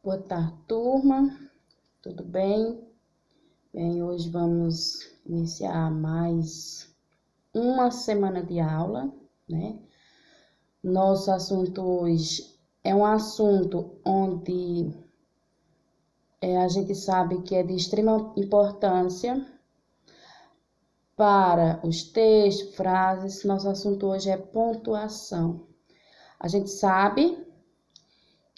Boa tarde, turma. Tudo bem? Bem, hoje vamos iniciar mais uma semana de aula, né? Nosso assunto hoje é um assunto onde a gente sabe que é de extrema importância para os textos, frases. Nosso assunto hoje é pontuação. A gente sabe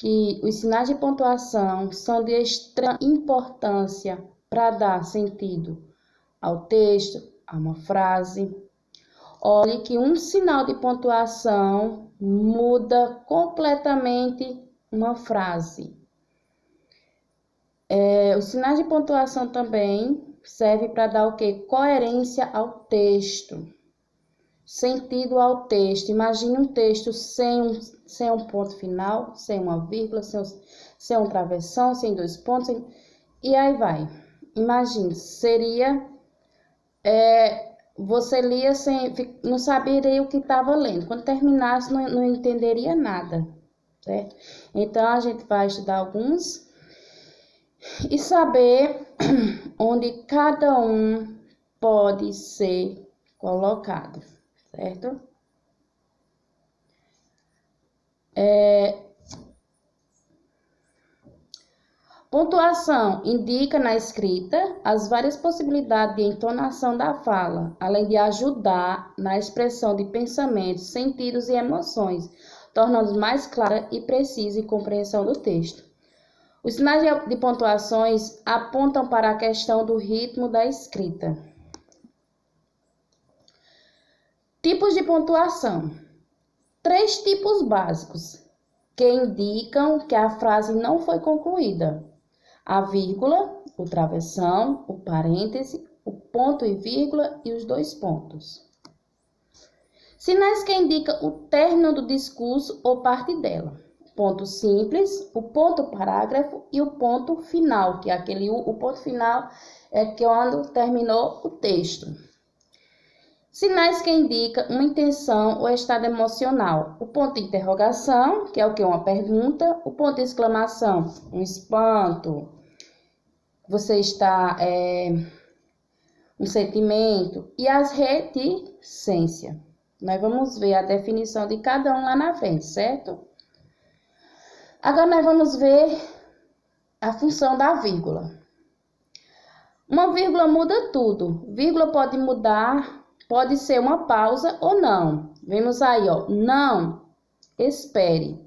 que os sinais de pontuação são de extrema importância para dar sentido ao texto, a uma frase. Olhe que um sinal de pontuação muda completamente uma frase. Os sinais de pontuação também servem para dar o quê? Coerência ao texto, sentido ao texto. Imagine um texto sem um ponto final, sem uma vírgula, sem um travessão, sem dois pontos, e aí vai. Imagine, seria... você lia não saberia o que estava lendo. Quando terminasse, não entenderia nada, certo? Então, a gente vai estudar alguns e saber onde cada um pode ser colocado, certo? Pontuação indica na escrita as várias possibilidades de entonação da fala, além de ajudar na expressão de pensamentos, sentidos e emoções, tornando mais clara e precisa a compreensão do texto. Os sinais de pontuações apontam para a questão do ritmo da escrita. Tipos de pontuação. 3 tipos básicos que indicam que a frase não foi concluída: a vírgula, o travessão, o parêntese, o ponto e vírgula e os 2 pontos. Sinais que indicam o término do discurso ou parte dela: ponto simples, o ponto parágrafo e o ponto final, que é o ponto final é quando terminou o texto. Sinais que indicam uma intenção ou estado emocional: o ponto de interrogação, que é o que? Uma pergunta, o ponto de exclamação, um espanto, você está, um sentimento, e as reticências. Nós vamos ver a definição de cada um lá na frente, certo? Agora nós vamos ver a função da vírgula. Uma vírgula muda tudo. Vírgula pode mudar, pode ser uma pausa ou não. Vemos aí, ó, não espere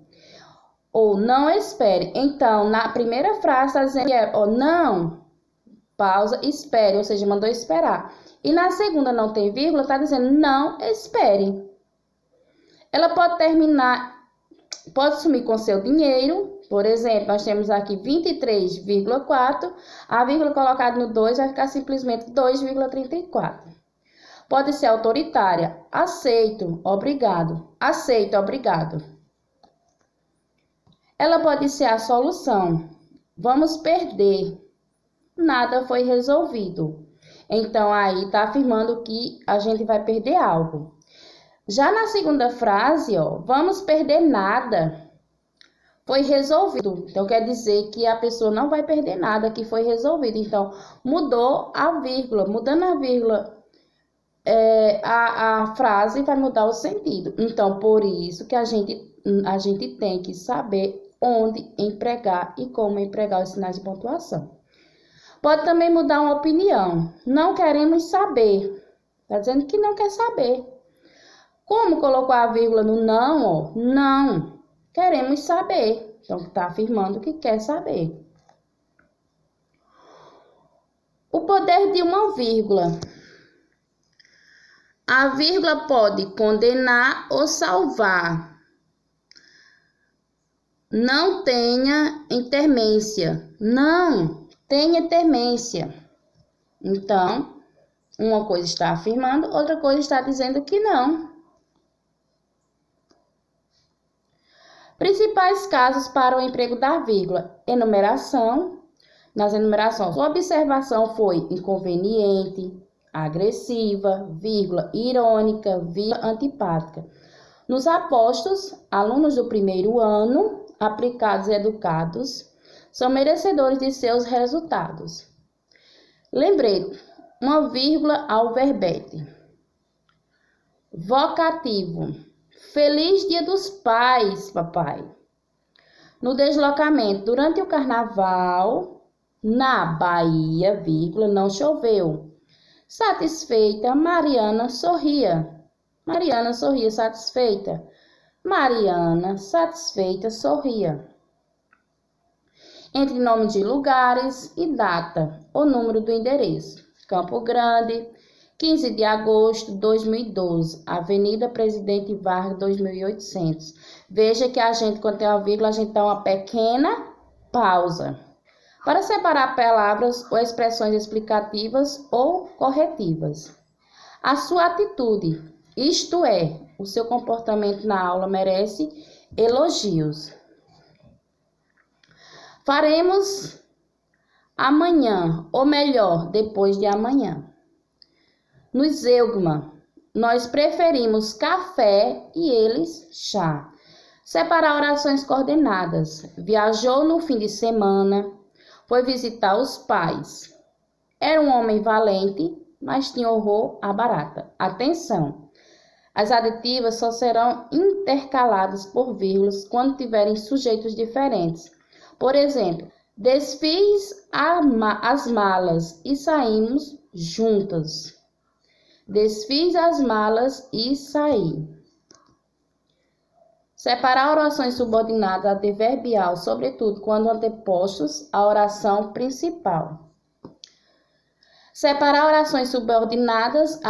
ou não espere. Então, na primeira frase está dizendo que não, pausa, espere, ou seja, mandou esperar. E na segunda não tem vírgula, está dizendo não espere. Ela pode terminar, pode sumir com seu dinheiro. Por exemplo, nós temos aqui 23,4, a vírgula colocada no 2 vai ficar simplesmente 2,34. Pode ser autoritária, aceito, obrigado, aceito, obrigado. Ela pode ser a solução, vamos perder, nada foi resolvido. Então, aí está afirmando que a gente vai perder algo. Já na segunda frase, ó, vamos perder nada, foi resolvido. Então, quer dizer que a pessoa não vai perder nada, que foi resolvido. Então, mudou a vírgula. Mudando a vírgula, a frase vai mudar o sentido. Então, por isso que a gente tem que saber onde empregar e como empregar os sinais de pontuação. Pode também mudar uma opinião. Não queremos saber. Está dizendo que não quer saber. Como colocou a vírgula no não? Ó, não. Queremos saber. Então, está afirmando que quer saber. O poder de uma vírgula. A vírgula pode condenar ou salvar. Não tenha intermência. Não tenha intermência. Então, uma coisa está afirmando, outra coisa está dizendo que não. Principais casos para o emprego da vírgula: enumeração. Nas enumerações, a observação foi inconveniente, agressiva, vírgula, irônica, vírgula, antipática. Nos apostos, alunos do primeiro ano, aplicados e educados, são merecedores de seus resultados. Lembrete, uma vírgula ao verbete. Vocativo. Feliz Dia dos Pais, papai. No deslocamento, durante o carnaval, na Bahia, vírgula, não choveu. Satisfeita, Mariana sorria. Mariana sorria satisfeita. Mariana, satisfeita, sorria. Entre nome de lugares e data, o número do endereço. Campo Grande, 15 de agosto de 2012, Avenida Presidente Vargas, 2800. Veja que a gente, quando tem uma vírgula, a gente dá uma pequena pausa para separar palavras ou expressões explicativas ou corretivas. A sua atitude, isto é, o seu comportamento na aula merece elogios. Faremos amanhã, ou melhor, depois de amanhã. No zeugma, nós preferimos café e eles chá. Separar orações coordenadas. Viajou no fim de semana, foi visitar os pais. Era um homem valente, mas tinha horror à barata. Atenção! As aditivas só serão intercaladas por vírgulas quando tiverem sujeitos diferentes. Por exemplo, desfiz as malas e saímos juntas. Desfiz as malas e saí. Separar orações subordinadas adverbial, sobretudo quando antepostos à oração principal. Separar orações subordinadas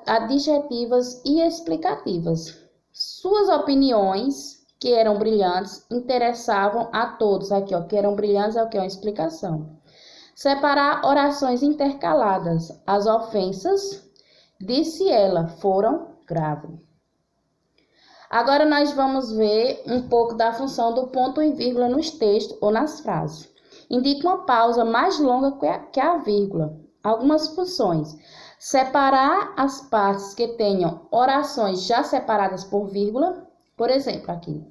adjetivas e explicativas. Suas opiniões, que eram brilhantes, interessavam a todos. Aqui, ó, que eram brilhantes é o que? Uma explicação. Separar orações intercaladas. As ofensas, disse ela, foram graves. Agora nós vamos ver um pouco da função do ponto e vírgula nos textos ou nas frases. Indica uma pausa mais longa que a vírgula. Algumas funções. Separar as partes que tenham orações já separadas por vírgula. Por exemplo, aqui.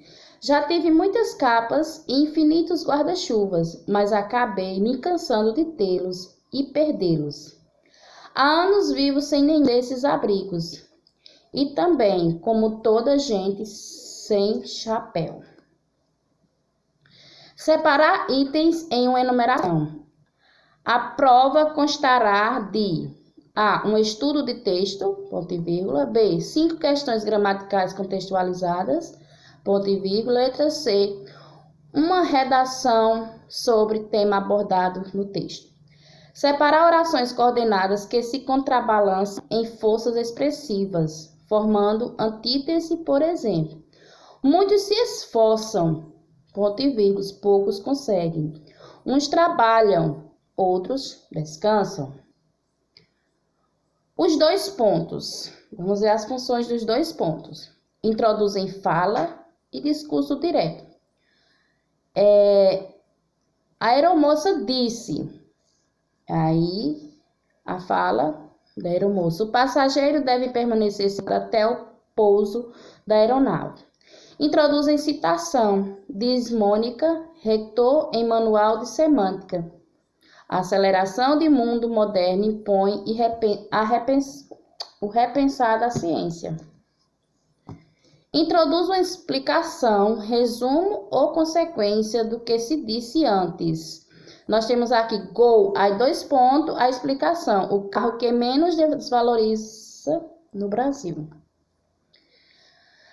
Já tive muitas capas e infinitos guarda-chuvas, mas acabei me cansando de tê-los e perdê-los. Há anos vivo sem nenhum desses abrigos. E também, como toda gente, sem chapéu. Separar itens em uma enumeração. A prova constará de A. Um estudo de texto, ponto e vírgula. B. 5 questões gramaticais contextualizadas, ponto e vírgula. Letra C. Uma redação sobre tema abordado no texto. Separar orações coordenadas que se contrabalançam em forças expressivas, formando antítese, por exemplo. Muitos se esforçam, ponto e vírgula, poucos conseguem. Uns trabalham, outros descansam. Os dois pontos. Vamos ver as funções dos dois pontos. Introduzem fala e discurso direto. A aeromoça disse. Aí, a fala da aeromoça. O passageiro deve permanecer até o pouso da aeronave. Introduzem citação. Diz Mônica, reitor em Manual de Semântica. A aceleração do mundo moderno impõe o repensar da ciência. Introduz uma explicação, resumo ou consequência do que se disse antes. Nós temos aqui gol, aí 2 pontos, a explicação. O carro que menos desvaloriza no Brasil.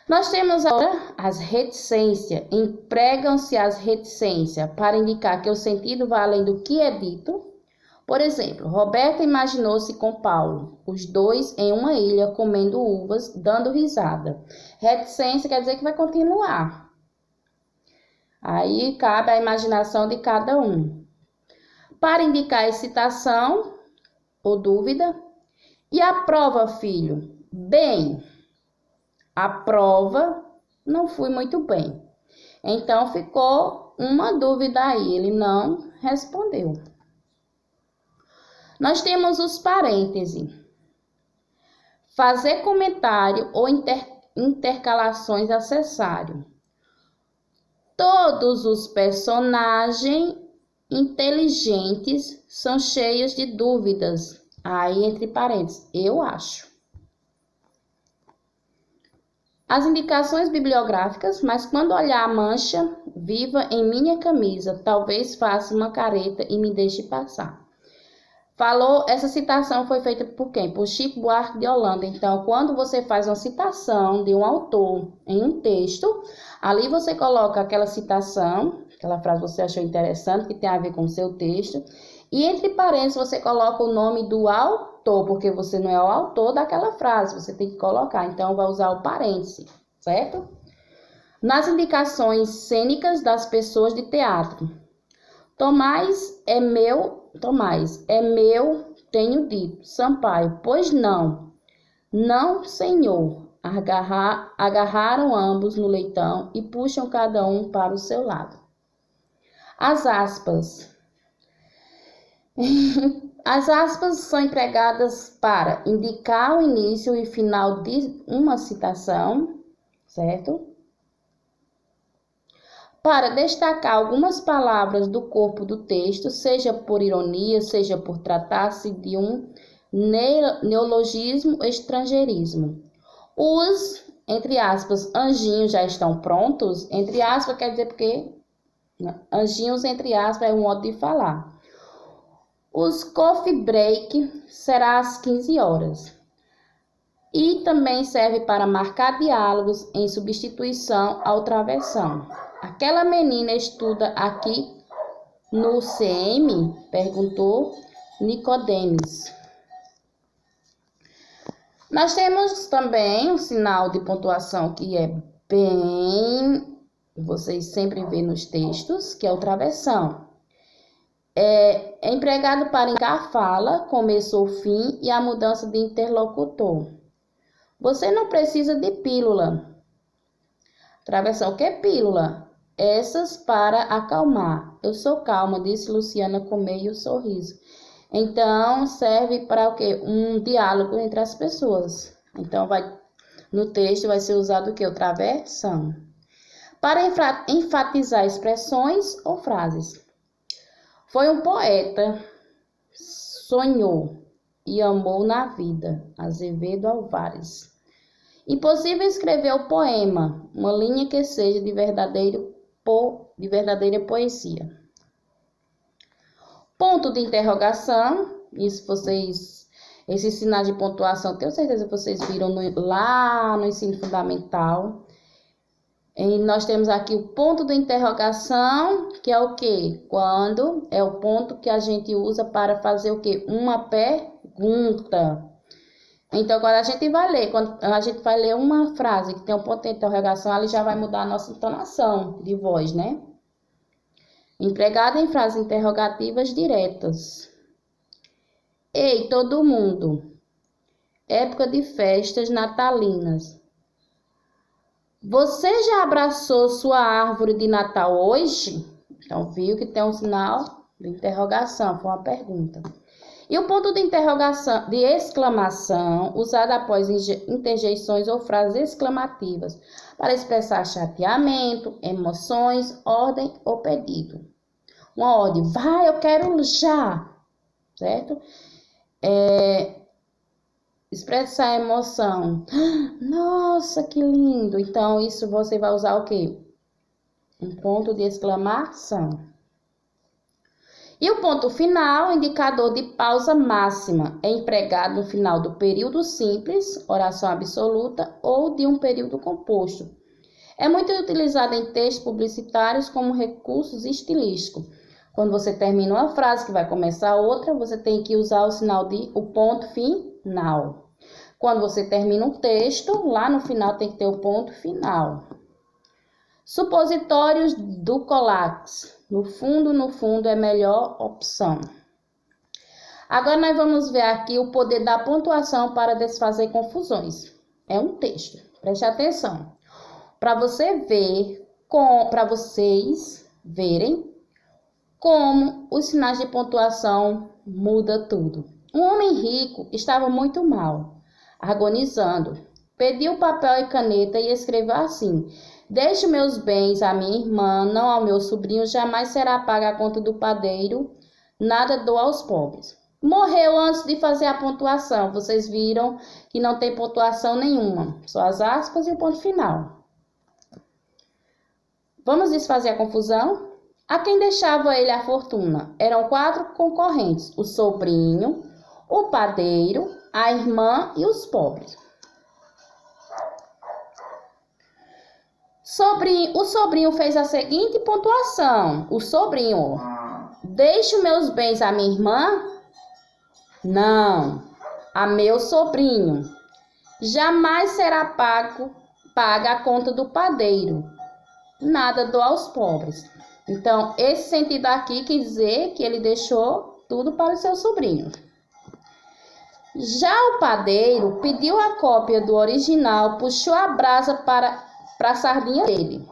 Nós temos agora as reticências. Empregam-se as reticências para indicar que o sentido vai além do que é dito. Por exemplo, Roberta imaginou-se com Paulo, os dois em uma ilha comendo uvas, dando risada. Reticência quer dizer que vai continuar. Aí cabe a imaginação de cada um. Para indicar excitação ou dúvida. E a prova, filho? Bem, a prova não fui muito bem. Então ficou uma dúvida aí, ele não respondeu. Nós temos os parênteses. Fazer comentário ou intercalações acessário. Todos os personagens inteligentes são cheios de dúvidas. Aí, entre parênteses, eu acho. As indicações bibliográficas, mas quando olhar a mancha viva em minha camisa, talvez faça uma careta e me deixe passar. Essa citação foi feita por quem? Por Chico Buarque de Holanda. Então, quando você faz uma citação de um autor em um texto, ali você coloca aquela citação, aquela frase que você achou interessante, que tem a ver com o seu texto, e entre parênteses você coloca o nome do autor, porque você não é o autor daquela frase, você tem que colocar, então vai usar o parêntese, certo? Nas indicações cênicas das pessoas de teatro, Tomás, é meu, tenho dito. Sampaio, pois não. Não, senhor. Agarraram ambos no leitão e puxam cada um para o seu lado. As aspas. As aspas são empregadas para indicar o início e final de uma citação, certo? Para destacar algumas palavras do corpo do texto, seja por ironia, seja por tratar-se de um neologismo, estrangeirismo. Os, entre aspas, anjinhos já estão prontos. Entre aspas quer dizer porque anjinhos, entre aspas, é um modo de falar. Os coffee break será às 15 horas. E também serve para marcar diálogos em substituição ao travessão. Aquela menina estuda aqui no CM? Perguntou Nicodemes. Nós temos também um sinal de pontuação que é bem... Vocês sempre vêem nos textos, que é o travessão. É empregado para indicar a fala, começo ou fim e a mudança de interlocutor. Você não precisa de pílula. Travessão, o que é pílula? Essas para acalmar. Eu sou calma, disse Luciana com meio sorriso. Então, serve para o quê? Um diálogo entre as pessoas. Então, no texto vai ser usado o quê? O travessão. Para enfatizar expressões ou frases. Foi um poeta, sonhou e amou na vida. Azevedo Alvares. Impossível escrever o poema, uma linha que seja de verdadeira poesia. Ponto de interrogação, esses sinais de pontuação, tenho certeza que vocês viram lá no ensino fundamental. E nós temos aqui o ponto de interrogação, que é o quê? Quando é o ponto que a gente usa para fazer o quê? Uma pergunta. Então, quando a gente vai ler uma frase que tem um ponto de interrogação, ali já vai mudar a nossa entonação de voz, né? Empregado em frases interrogativas diretas. Ei, todo mundo. Época de festas natalinas. Você já abraçou sua árvore de Natal hoje? Então, viu que tem um sinal de interrogação, foi uma pergunta. E o ponto de interrogação, de exclamação, usado após interjeições ou frases exclamativas, para expressar chateamento, emoções, ordem ou pedido. Uma ordem, vai, eu quero já, certo? Expressar emoção, nossa, que lindo. Então, isso você vai usar o quê? Um ponto de exclamação. E o ponto final, indicador de pausa máxima, é empregado no final do período simples, oração absoluta, ou de um período composto. É muito utilizado em textos publicitários como recursos estilísticos. Quando você termina uma frase que vai começar outra, você tem que usar o ponto final. Quando você termina um texto, lá no final tem que ter o ponto final. Supositórios do Colax. No fundo, é a melhor opção. Agora nós vamos ver aqui o poder da pontuação para desfazer confusões. É um texto, preste atenção. Para vocês verem como os sinais de pontuação mudam tudo. Um homem rico estava muito mal, agonizando. Pediu papel e caneta e escreveu assim: Deixo meus bens à minha irmã, não ao meu sobrinho, jamais será paga a conta do padeiro, nada dou aos pobres. Morreu antes de fazer a pontuação. Vocês viram que não tem pontuação nenhuma, só as aspas e o ponto final. Vamos desfazer a confusão? A quem deixava ele a fortuna? Eram 4 concorrentes: o sobrinho, o padeiro, a irmã e os pobres. O sobrinho fez a seguinte pontuação. O sobrinho: deixo meus bens à minha irmã? Não, a meu sobrinho. Jamais será paga a conta do padeiro. Nada dou aos pobres. Então, esse sentido aqui quer dizer que ele deixou tudo para o seu sobrinho. Já o padeiro pediu a cópia do original, puxou a brasa para a sardinha dele.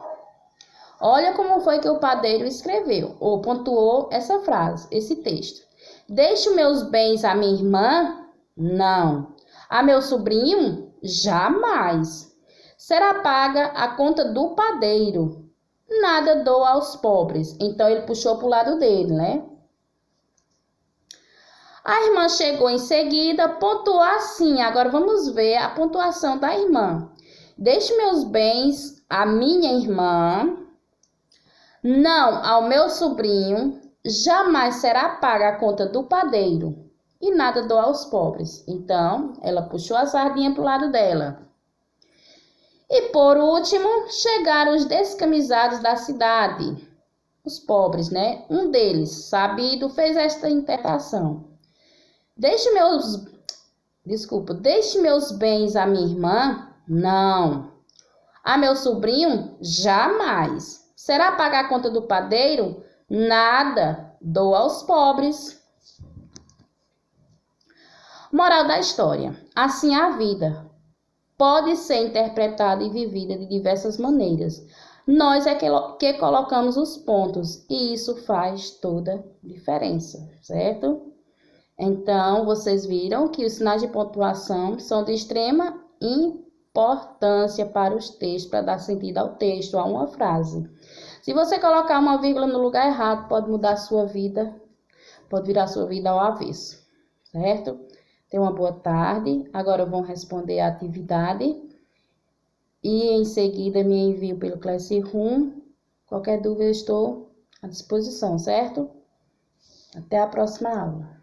Olha como foi que o padeiro escreveu, ou pontuou essa frase, esse texto. Deixo meus bens à minha irmã? Não. A meu sobrinho? Jamais. Será paga a conta do padeiro. Nada dou aos pobres. Então, ele puxou para o lado dele, né? A irmã chegou em seguida, pontuou assim. Agora, vamos ver a pontuação da irmã. Deixo meus bens à minha irmã, não ao meu sobrinho, jamais será paga a conta do padeiro e nada dou aos pobres. Então, ela puxou a sardinha para o lado dela. E por último, chegaram os descamisados da cidade, os pobres, né? Um deles, sabido, fez esta interpretação. Deixe meus bens à minha irmã? Não. A meu sobrinho? Jamais. Será pagar a conta do padeiro? Nada. Dou aos pobres. Moral da história. Assim é a vida. Pode ser interpretada e vivida de diversas maneiras. Nós é que colocamos os pontos e isso faz toda a diferença, certo? Então, vocês viram que os sinais de pontuação são de extrema importância para os textos, para dar sentido ao texto, a uma frase. Se você colocar uma vírgula no lugar errado, pode mudar a sua vida, pode virar a sua vida ao avesso, certo? Tenha uma boa tarde. Agora vão responder a atividade e em seguida me envio pelo Classroom. Qualquer dúvida, estou à disposição, certo? Até a próxima aula.